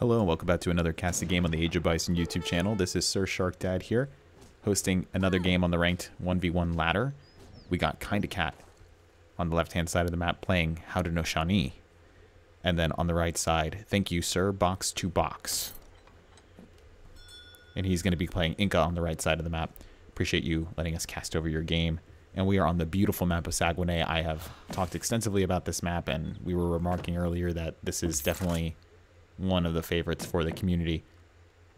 Hello and welcome back to another Cast a Game on the Age of Bison YouTube channel. This is SerSharkDad here, hosting another game on the ranked 1v1 ladder. We got KindaCat on the left-hand side of the map playing How to No Shawnee. And then on the right side, thank you, sir, box to box. And he's going to be playing Inca on the right side of the map. Appreciate you letting us cast over your game. And we are on the beautiful map of Saguenay. I have talked extensively about this map, and we were remarking earlier that this is definitely one of the favorites for the community.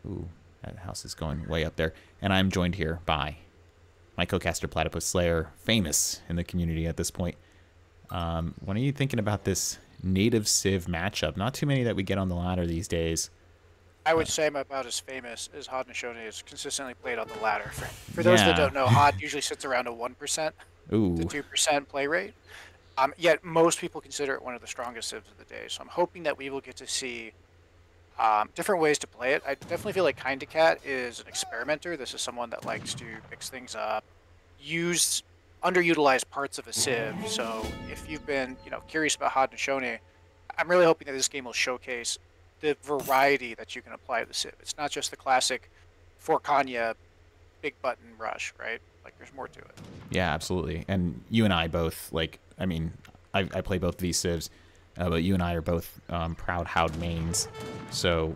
Ooh, that house is going way up there. And I'm joined here by my co-caster Platypus Slayer, famous in the community at this point. What are you thinking about this native Civ matchup? Not too many that we get on the ladder these days. I would say I'm about as famous as Haudenosaunee is consistently played on the ladder. For those that don't know, Haud usually sits around a 1% to 2% play rate. Yet most people consider it one of the strongest Civs of the day. So I'm hoping that we will get to see different ways to play it. I definitely feel like KindaCat is an experimenter. This is someone that likes to mix things up, use underutilized parts of a Civ. So if you've been, curious about Haudenosaunee, I'm really hoping that this game will showcase the variety that you can apply to the Civ. It's not just the classic Forkanya big button rush, right? Like there's more to it. Yeah, absolutely. And you and I both, I play both of these Civs, but you and I are both proud Haud mains. So,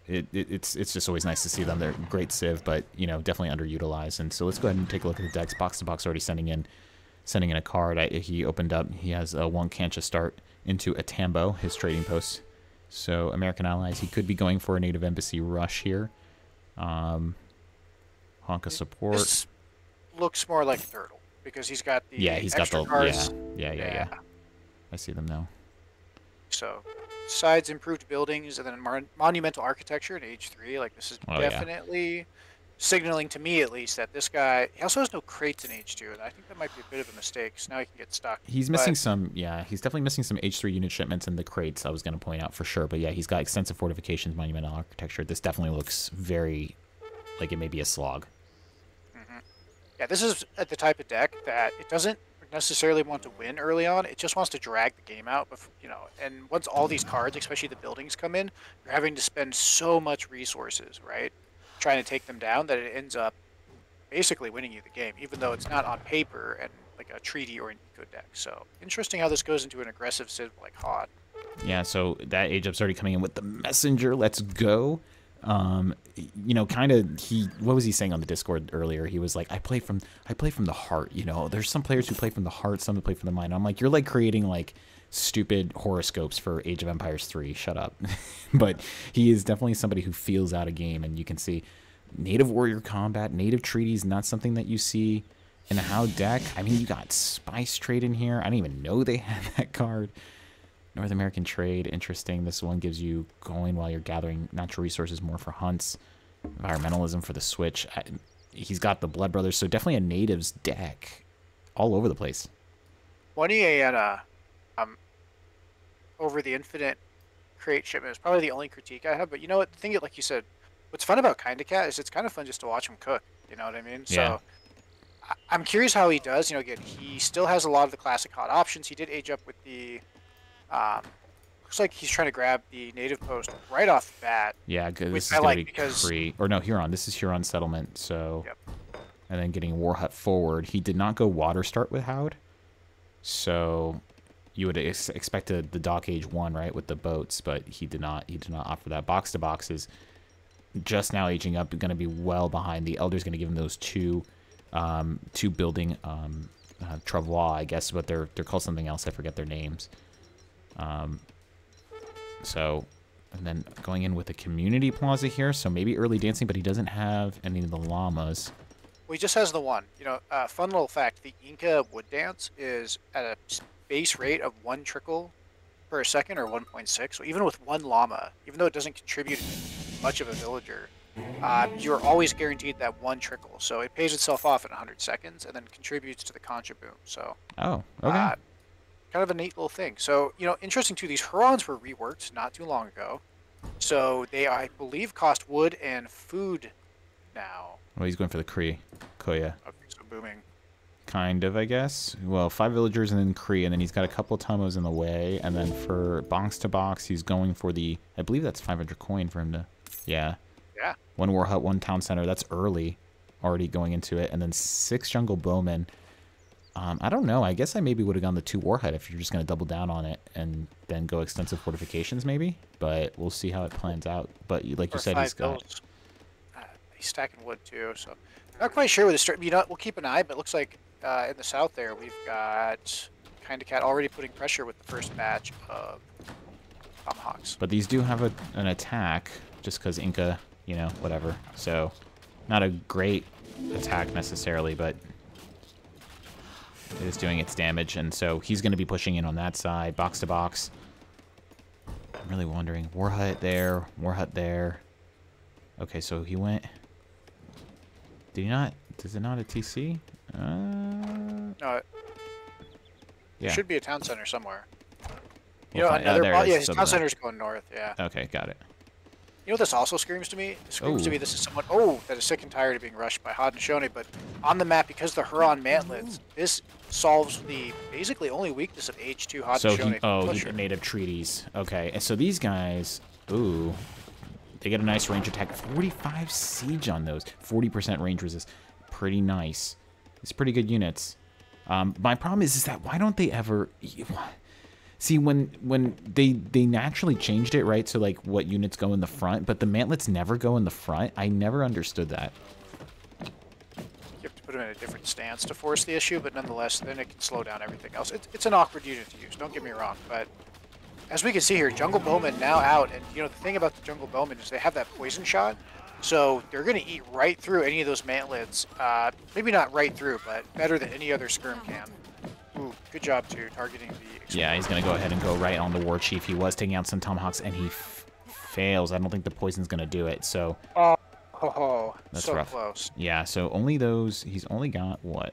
it's just always nice to see them. They're great Civ, but, definitely underutilized. And so let's go ahead and take a look at the decks. Box to box already sending in a card. He opened up. He has a one Kancha start into a Tambo, his trading post. So American allies, he could be going for a native embassy rush here. Honka support. This looks more like a turtle because he's got the he's got the cards. Yeah. I see them now. So sides improved buildings and then monumental architecture in age 3. Like this is definitely signaling to me at least that this guy, he also has no crates in age 2, and I think that might be a bit of a mistake because now he can get stuck. He's missing some, he's definitely missing some age 3 unit shipments in the crates, I was going to point out for sure. But yeah, he's got extensive fortifications, monumental architecture. This definitely looks very like it may be a slog. Yeah, this is the type of deck that it doesn't necessarily want to win early on. It just wants to drag the game out, and once all these cards, especially the buildings, come in, you're having to spend so much resources, right, trying to take them down that it ends up basically winning you the game, even though it's not on paper and like a treaty or an eco deck. So interesting how this goes into an aggressive Civ like Haud. Yeah, so that age up's already coming in with the messenger. Let's go. What was he saying on the Discord earlier? He was like, I play from the heart. There's some players who play from the heart, some who play from the mind. I'm like, you're like creating like stupid horoscopes for Age of Empires 3. Shut up. But he is definitely somebody who feels out a game, and you can see native warrior combat, native treaties, not something that you see in a Haud deck. I mean, you got spice trade in here. I didn't even know they had that card. North American trade, interesting. This one gives you coin while you're gathering natural resources more for hunts. Environmentalism for the switch. He's got the Blood Brothers, so definitely a natives deck all over the place. 20 and over the infinite crate shipment is probably the only critique I have. But you know what? The thing, like you said, what's fun about KindaCat is it's kind of fun just to watch him cook. You know what I mean? Yeah. So I'm curious how he does. Again, he still has a lot of the classic Haud options. He did age up with the looks like he's trying to grab the native post right off the bat. Yeah, this is going to be Cree. Or no, Huron. This is Huron settlement. So, and then getting War Hut forward. He did not go water start with Haud. So you would expect the dock age 1, right, with the boats, but he did not. He did not offer that. Box to box is just now aging up. Going to be well behind. The Elder's going to give him those two building Travois, I guess, but they're called something else. I forget their names. And then going in with a community plaza here, so maybe early dancing, but he doesn't have any of the llamas. Well, he just has the one. Fun little fact, the Inca wood dance is at a base rate of 1 trickle per second, or 1.6. So even with 1 llama, even though it doesn't contribute much of a villager, you're always guaranteed that 1 trickle. So it pays itself off in 100 seconds and then contributes to the concha boom. So okay. Kind of a neat little thing. So, interesting too, these Hurons were reworked not too long ago. So they, I believe, cost wood and food now. Well, he's going for the Koya. Okay, so booming. Kind of, I guess. Well, 5 villagers and then Kree, and then he's got a couple Tomos in the way. And then for box to box, he's going for the, I believe that's 500 coin for him to, yeah. Yeah. 1 war hut, 1 town center. That's early, already going into it. And then 6 jungle bowmen. I don't know. I guess I maybe would have gone the 2 war hut if you're just going to double down on it and then go extensive fortifications maybe. But we'll see how it plans out. But like you said, he's got... He's stacking wood too, so... Not quite sure with the start. You know, we'll keep an eye, but it looks like in the south there, we've got KindaCat already putting pressure with the first batch of tomahawks. But these do have an attack, just because Inca, you know, whatever. So, not a great attack necessarily, but it is doing its damage. And so he's going to be pushing in on that side, box to box. I'm really wondering. War hut there, war hut there. Okay, so he went... Did he not? Is it not a TC? No, it should be a town center somewhere. You We'll know, another... yeah, his town center's going north, yeah. Okay, got it. You know what this also screams to me? It screams to me this is someone, that is sick and tired of being rushed by Haudenosaunee, but on the map, because the Huron mantlets, this solves the basically only weakness of H2 Haudenosaunee. So he native treaties. Okay, and so these guys, they get a nice range attack. 45 siege on those. 40% range resist. Pretty nice. It's pretty good units. My problem is that why don't they ever... See, when they naturally changed it, right? So, like, what units go in the front, but the mantlets never go in the front. I never understood that. You have to put them in a different stance to force the issue, but nonetheless, then it can slow down everything else. It's an awkward unit to use, don't get me wrong, but... As we can see here, Jungle Bowman now out, and you know the thing about the Jungle Bowman is they have that poison shot, so they're going to eat right through any of those mantlets. Maybe not right through, but better than any other skirm can. Ooh, good job too, targeting the... Yeah, he's going to go ahead and go right on the War Chief. He was taking out some Tomahawks, and he fails. I don't think the poison's going to do it, so... That's so rough. Close. Yeah, so only those... He's only got, what?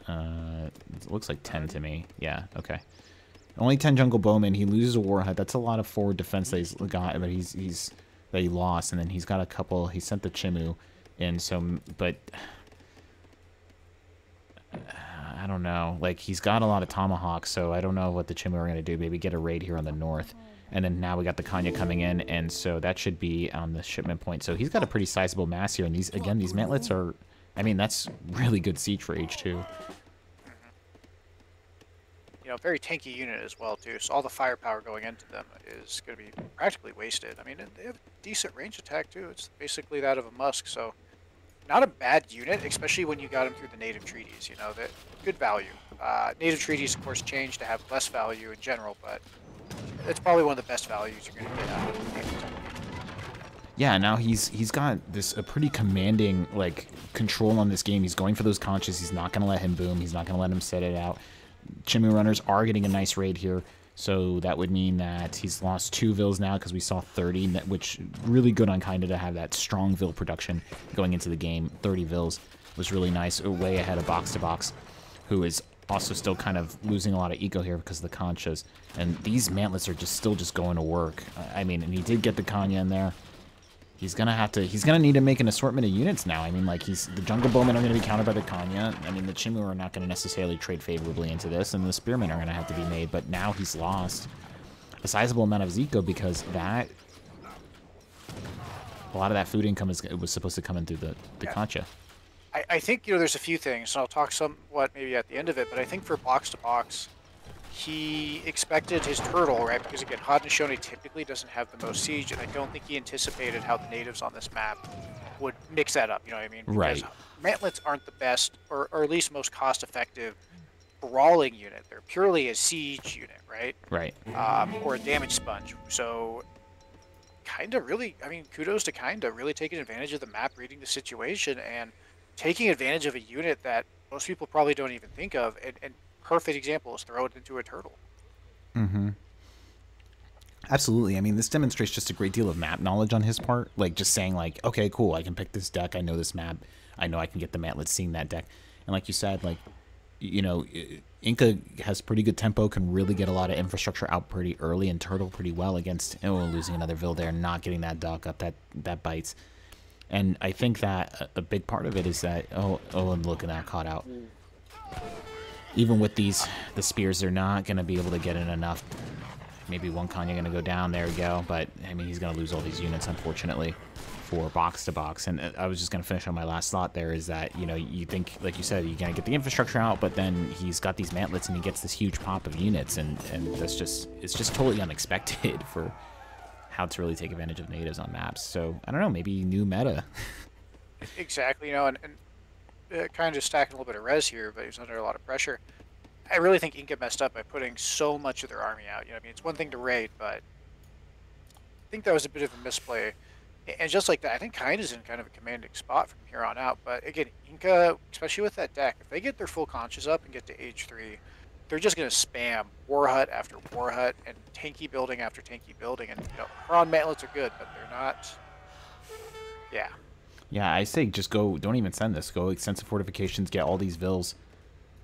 It looks like 10 to me. Yeah, okay. Only 10 jungle bowmen. He loses a war hut. That's a lot of forward defense that he's got, but that he lost, and then he's got a couple. He sent the Chimu in, so but I don't know. Like he's got a lot of tomahawks, so I don't know what the Chimu are gonna do. Maybe get a raid here on the north, and then now we got the Kanya coming in, and so that should be on the shipment point. So he's got a pretty sizable mass here, and these mantlets are. I mean, that's really good siege for H2. You know, very tanky unit as well too. So all the firepower going into them is going to be practically wasted. I mean, they have decent range attack too. It's basically that of a Musk. So not a bad unit, especially when you got them through the native treaties. You know, that good value. Native treaties, of course, change to have less value in general, but it's probably one of the best values you're going to get out of the native type. Yeah, now he's got a pretty commanding like control on this game. He's going for those conches. He's not going to let him boom. He's not going to let him set it out. Chimu runners are getting a nice raid here, so that would mean that he's lost 2 vills now because we saw 30, which really good on Kinda to have that strong vill production going into the game. 30 vills was really nice, way ahead of box to box, who is also still kind of losing a lot of eco here because of the conchas. And these mantlets are still going to work. I mean, and he did get the Kanya in there. He's gonna need to make an assortment of units now. I mean, like the jungle bowmen are gonna be countered by the Kanya. I mean, the Chimu are not gonna necessarily trade favorably into this, and the spearmen are gonna have to be made. But now he's lost a sizable amount of Zico because a lot of that food income was supposed to come in through the Concha. I think there's a few things, and I'll talk somewhat maybe at the end of it. But I think for box to box, he expected his turtle, right? Because again, Haudenosaunee typically doesn't have the most siege, and I don't think he anticipated how the natives on this map would mix that up. You know what I mean? Right. Because mantlets aren't the best, or at least most cost-effective brawling unit. They're purely a siege unit, right? Right. Or a damage sponge. So, kudos to Kinda really taking advantage of the map, reading the situation, and taking advantage of a unit that most people probably don't even think of, and perfect example is throw it into a turtle. Mm-hmm. Absolutely. I mean, this demonstrates just a great deal of map knowledge on his part. Like, just saying, like, okay, cool, I can pick this deck. I know this map. I know I can get the mantlets seeing that deck. And like you said, like, you know, Inca has pretty good tempo, can really get a lot of infrastructure out pretty early, and turtle pretty well against, losing another Vill there, not getting that dock up, that bites. And I think that a big part of it is that, and look at that, caught out. Even with the spears, they're not going to be able to get in enough. Maybe one Kanya going to go down. There we go. But, I mean, he's going to lose all these units, unfortunately, for box to box. And I was just going to finish on my last thought there is that, you know, you think, like you said, you're going to get the infrastructure out, but then he's got these mantlets and he gets this huge pop of units. And that's just, it's just totally unexpected for how to really take advantage of natives on maps. So, I don't know, maybe new meta. Exactly, you know, and kind of just stacking a little bit of res here, but he's under a lot of pressure. I really think Inca messed up by putting so much of their army out. You know, I mean, it's one thing to raid, but I think that was a bit of a misplay. And just like that, I think Kinda's in kind of a commanding spot from here on out. But again, Inca, especially with that deck, if they get their full conscious up and get to age 3, they're just going to spam War Hut after War Hut and tanky building after tanky building. And, you know, Prawn Mantlets are good, but they're not... Yeah. Yeah, I say just go, don't even send this. Go extensive fortifications, get all these vills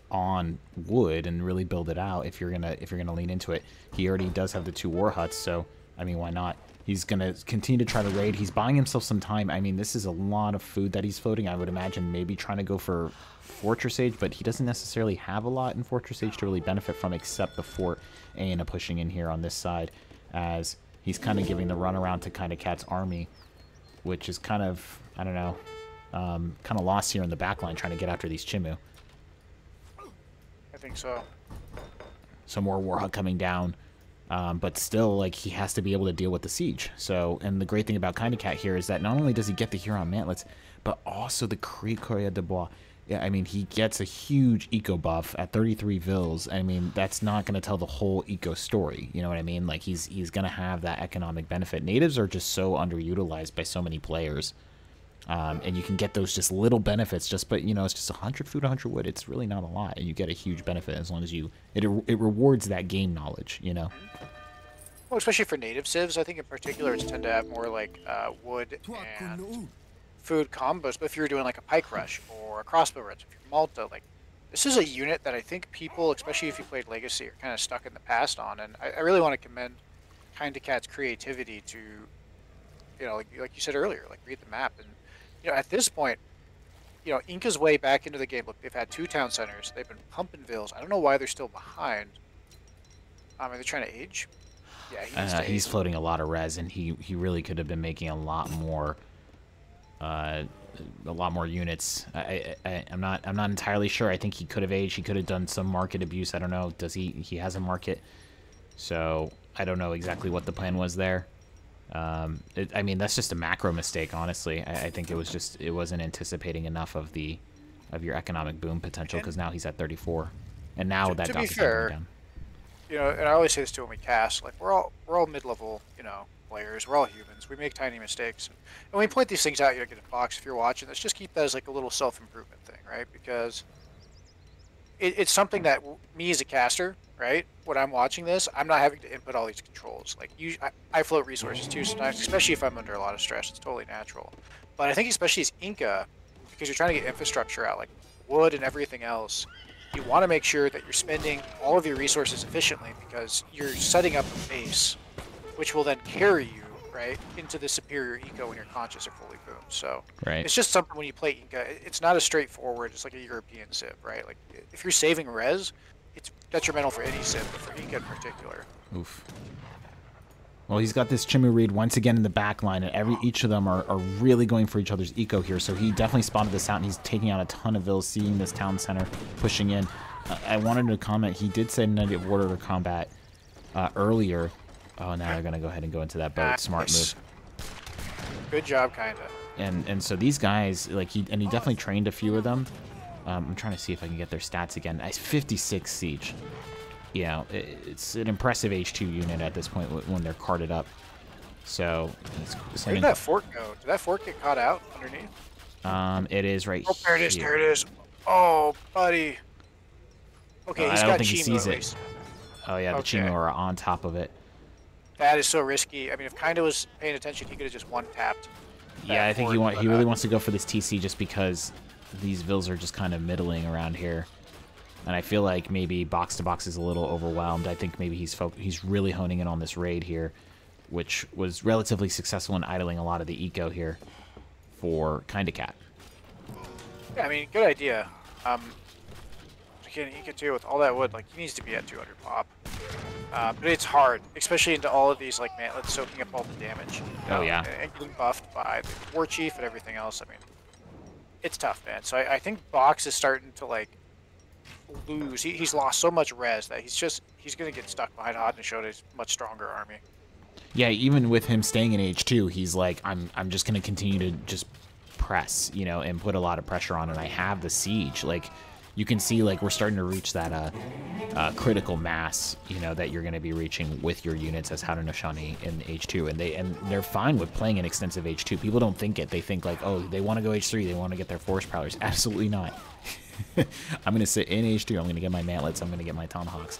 on wood and really build it out if you're gonna lean into it. He already does have the 2 war huts, so I mean, why not? He's gonna continue to try to raid. He's buying himself some time. I mean, this is a lot of food that he's floating. I would imagine maybe trying to go for Fortress Age, but he doesn't necessarily have a lot in Fortress Age to really benefit from except the fort and pushing in here on this side, as he's kind of giving the runaround to KindaCat's army, which is kind of, I don't know, kind of lost here in the back line trying to get after these Chimu. I think so. Some more Warhawk coming down, but still, like, he has to be able to deal with the siege. So, and the great thing about KindaCat here is that not only does he get the Huron Mantlets, but also the Courrier de Bois. Yeah, I mean, he gets a huge eco buff at 33 vills. I mean, that's not going to tell the whole eco story. You know what I mean? Like, he's going to have that economic benefit. Natives are just so underutilized by so many players. And you can get those just little benefits but, you know, it's just 100 food, 100 wood. It's really not a lot. And you get a huge benefit as long as it rewards that game knowledge, you know? Well, especially for native civs, I think in particular it's tend to have more like wood and food combos. But if you're doing like a pike rush or a crossbow rush, if you're Malta, like, this is a unit that I think people, especially if you played Legacy, are kind of stuck in the past on. And I really want to commend KindaCat's creativity to, you know, like you said earlier, like, read the map. And, you know, at this point, you know, Inca's way back into the game. Look, they've had 2 town centers. They've been pumping vills. I don't know why they're still behind. Are they trying to age? Yeah, he's floating a lot of res, and he really could have been making a lot more units. I'm not entirely sure. I think he could have aged. He could have done some market abuse. I don't know. Does he has a market? So I don't know exactly what the plan was there. I mean, that's just a macro mistake, honestly. I think it wasn't anticipating enough of your economic boom potential, because now he's at 34, and now that dock is coming down. You know, and I always say this too when we cast, like, we're all mid-level, you know, players. We're all humans. We make tiny mistakes, and when we point these things out, you know, get a box if you're watching. Let's just keep that as like a little self-improvement thing, right? Because it's something that me as a caster, right, when I'm watching this, I'm not having to input all these controls. Like, I float resources too sometimes, especially if I'm under a lot of stress. It's totally natural. But I think especially as Inca, because you're trying to get infrastructure out, like wood and everything else, you want to make sure that you're spending all of your resources efficiently, because you're setting up a base which will then carry you, right, into the superior eco when your conscious are fully boomed. So it's just something when you play Inca, it's not as straightforward. It's like a European civ, right? Like, if you're saving res, it's detrimental for any civ, but for Inca in particular. Oof. Well, he's got this Chimu Reed once again in the back line, and each of them are really going for each other's eco here, so he definitely spotted this out, and he's taking out a ton of vills, seeing this town center, pushing in. I wanted to comment, he did say negative order to combat earlier. Oh, now they're going to go ahead and go into that boat. Smart move. Good job, Kinda. And so these guys, like, he definitely trained a few of them. I'm trying to see if I can get their stats again. 56 siege. You know, it's an impressive H2 unit at this point when they're carded up. So, where did that fort go? Did that fort get caught out underneath? It is right here. Oh, there it is. There it is. Oh, buddy. Okay, he's got Chimu, he sees it. Oh yeah, the Chimu are on top of it. That is so risky. I mean, if Kinda was paying attention, he could have just one-tapped. Yeah, I think he really wants to go for this TC just because these vills are just kind of middling around here. And I feel like maybe box to box is a little overwhelmed. I think maybe he's really honing in on this raid here, which was relatively successful in idling a lot of the eco here for KindaCat. Yeah, I mean, good idea. freaking Inca too with all that wood. Like, he needs to be at 200 pop. But it's hard, especially into all of these like mantlets soaking up all the damage. Oh yeah. And getting buffed by the War Chief and everything else. I mean, it's tough, man. So I think Box is starting to like lose. He's lost so much res that he's gonna get stuck behind Haudenosaunee much stronger army. Yeah, even with him staying in H2, he's like, I'm just gonna continue to just press, you know, and put a lot of pressure on, and I have the siege. Like, you can see, like, we're starting to reach that critical mass, you know, that you're going to be reaching with your units as Haudenosaunee in H2, and they're fine with playing an extensive H2. People don't think it. They think, like, oh, they want to go H3, they want to get their force prowlers. Absolutely not. I'm going to sit in H2, I'm going to get my mantlets, I'm going to get my tomahawks,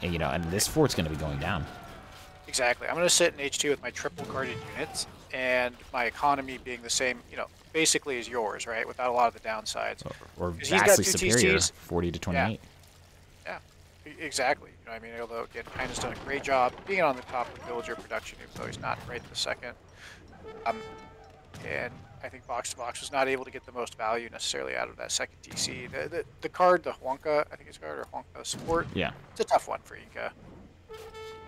and, you know, and this fort's going to be going down. Exactly. I'm going to sit in H2 with my triple carded units, and my economy being the same, you know, basically as yours, right? Without a lot of the downsides. Or vastly superior, 40 to 28. Yeah, exactly. You know what I mean? Although, again, Kinda's done a great job being on the top of villager production, even though he's not right this second. And I think Box to Box was not able to get the most value necessarily out of that second DC. The card, the Huanca, I think it's called, or Huanca support. Yeah. It's a tough one for Inca.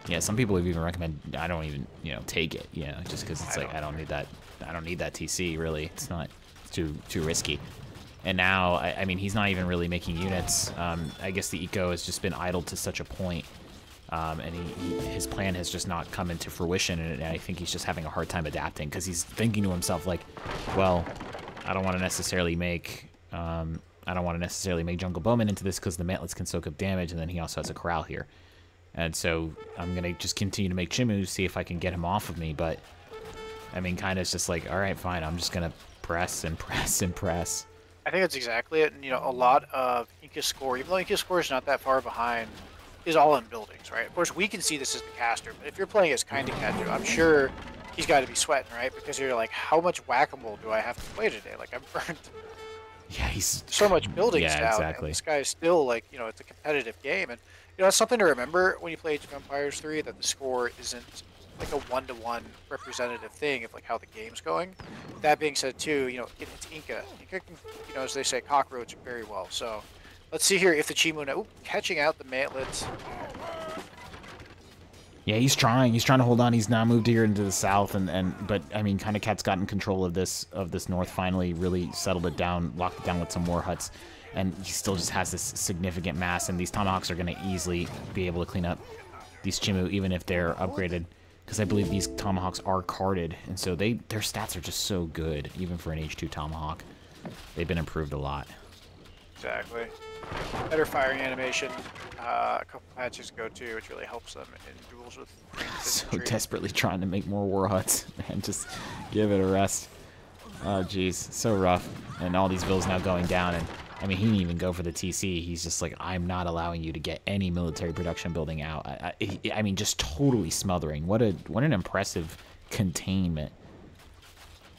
Yeah, some people have even recommended I don't even, you know, take it, you know, just because it's like I don't need that TC really. It's not, it's too risky. And now, I mean, he's not even really making units. I guess the eco has just been idled to such a point, and his plan has just not come into fruition. And I think he's just having a hard time adapting because he's thinking to himself like, well, I don't want to necessarily make Jungle Bowman into this because the mantlets can soak up damage, and then he also has a corral here. And so I'm going to just continue to make Chimu, see if I can get him off of me. But, I mean, kind of it's just like, all right, fine. I'm just going to press and press and press. I think that's exactly it. And, you know, a lot of Inca's score, even though Inca's score is not that far behind, is all in buildings, right? Of course, we can see this as the caster. But if you're playing as KindaCat, I'm sure he's got to be sweating, right? Because you're like, how much whack-a-mole do I have to play today? Like, I'm burned. Yeah, he's... So much buildings down. Exactly. And this guy is still, like, you know, it's a competitive game. And, you know, it's something to remember when you play Age of Empires 3, that the score isn't like a one-to-one representative thing of like how the game's going. That being said, too, you know, it's Inca. Inca can, you know, as they say, cockroach very well. So let's see here if the Chimu catching out the mantlets. Yeah, he's trying to hold on. He's now moved here into the south, but I mean, KindaCat's gotten control of this north finally, really settled it down, locked it down with some more huts. And he still just has this significant mass, and these Tomahawks are going to easily be able to clean up these Chimu, even if they're upgraded, because I believe these Tomahawks are carded, and so their stats are just so good, even for an H2 Tomahawk. They've been improved a lot. Exactly. Better firing animation, a couple patches ago too, which really helps them in duels with so desperately trying to make more war huts, man, just give it a rest. Oh, jeez, so rough. And all these villas now going down, and I mean, he didn't even go for the TC. He's just like, I'm not allowing you to get any military production building out. I mean, just totally smothering. What an impressive containment,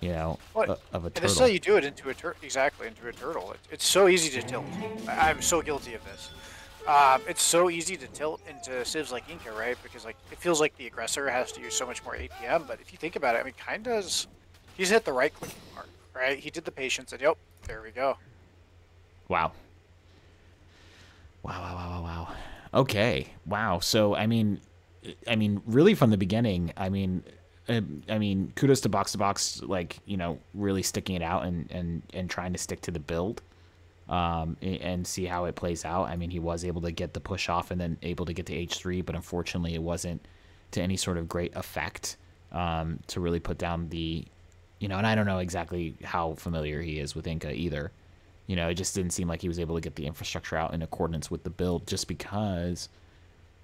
you know, of a turtle. And this is how you do it into a turtle. Exactly, into a turtle. It's so easy to tilt. I'm so guilty of this. It's so easy to tilt into civs like Inca, right? Because like it feels like the aggressor has to use so much more APM. But if you think about it, I mean, he's hit the right clicking mark, right? He did the patience, and yep, there we go. Wow. Wow. Okay. Wow. So, I mean, really from the beginning, I mean, kudos to Box, like, you know, really sticking it out and trying to stick to the build, and see how it plays out. I mean, he was able to get the push off and then able to get to H3, but unfortunately it wasn't to any sort of great effect, to really put down the, you know, and I don't know exactly how familiar he is with Inca either. You know, it just didn't seem like he was able to get the infrastructure out in accordance with the build, just because,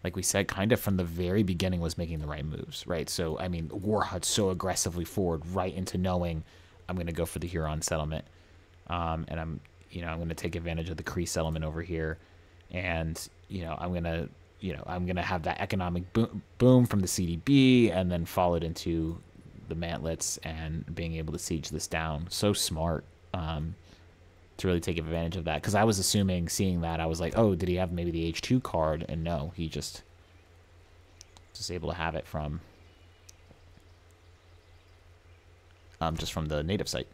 like we said, kind of from the very beginning was making the right moves, right? So, I mean, War Hut's so aggressively forward right into knowing I'm going to go for the Huron settlement. And I'm going to take advantage of the Cree settlement over here. And, you know, I'm going to have that economic boom from the CDB and then followed into the mantlets and being able to siege this down. So smart. To really take advantage of that, because I was assuming, seeing that, I was like, oh, did he have maybe the H2 card? And no, he just able to have it from just from the native site.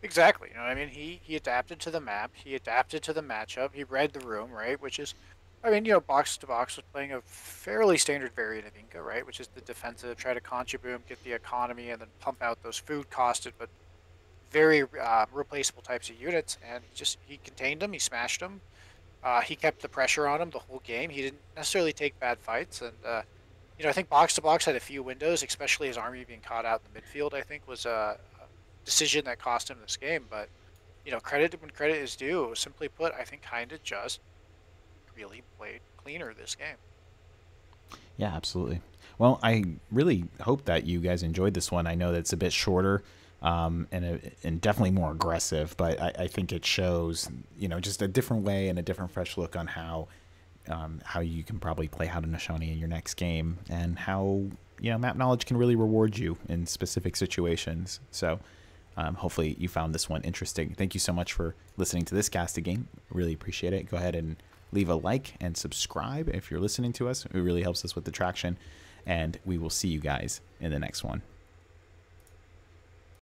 Exactly. You know what I mean? He adapted to the map. He adapted to the matchup. He read the room, right? Which is, I mean, box to box was playing a fairly standard variant of Inca, right? Which is the defensive, try to contra boom, get the economy, and then pump out those food costed but very replaceable types of units. And he contained them. He smashed them. He kept the pressure on him the whole game. He didn't necessarily take bad fights. And I think box to box had a few windows, especially his army being caught out in the midfield. I think was a decision that cost him this game, but credit when credit is due. Simply put, I think Kinda just really played cleaner this game. Yeah, absolutely. Well, I really hope that you guys enjoyed this one. I know that it's a bit shorter, and definitely more aggressive, but I think it shows, just a different way and a different fresh look on how you can probably play Haudenosaunee in your next game, and how map knowledge can really reward you in specific situations. So hopefully you found this one interesting. Thank you so much for listening to this casting game. Really appreciate it. Go ahead and leave a like and subscribe if you're listening to us. It really helps us with the traction, and we will see you guys in the next one.